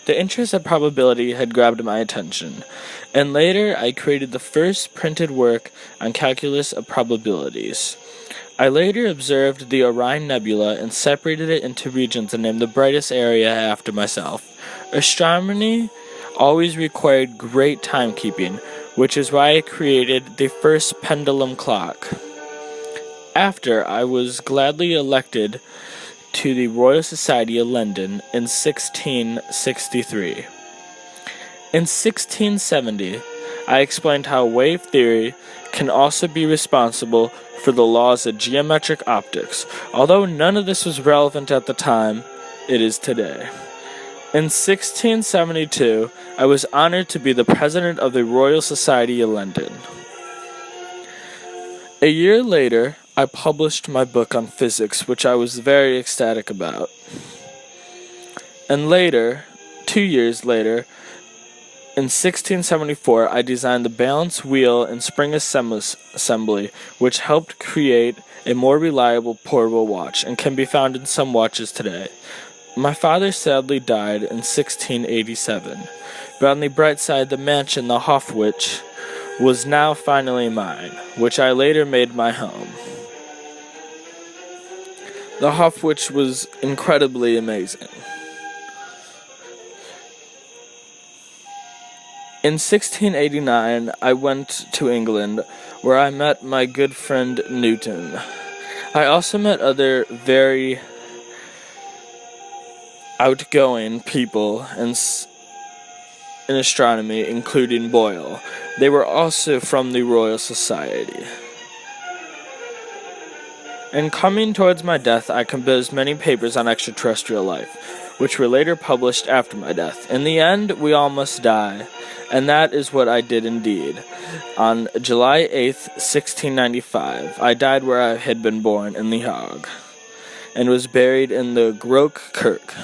The interest of probability had grabbed my attention, and later I created the first printed work on calculus of probabilities. I later observed the Orion Nebula and separated it into regions and named the brightest area after myself. Astronomy always required great timekeeping, which is why I created the first pendulum clock. After, I was gladly elected to the Royal Society of London in 1663. In 1670, I explained how wave theory can also be responsible for the laws of geometric optics. Although none of this was relevant at the time, it is today. In 1672, I was honored to be the president of the Royal Society of London. A year later, I published my book on physics, which I was very ecstatic about. And later, 2 years later, in 1674, I designed the balance wheel and spring assembly, which helped create a more reliable portable watch and can be found in some watches today. My father sadly died in 1687, but on the bright side, the mansion, the Hofwich, was now finally mine, which I later made my home. The Hofwich was incredibly amazing. In 1689, I went to England, where I met my good friend Newton. I also met other very outgoing people in astronomy, including Boyle. They were also from the Royal Society. In coming towards my death, I composed many papers on extraterrestrial life, which were later published after my death. In the end, we all must die, and that is what I did indeed. On July 8th, 1695, I died where I had been born, in The Hague, and was buried in the Grote Kerk.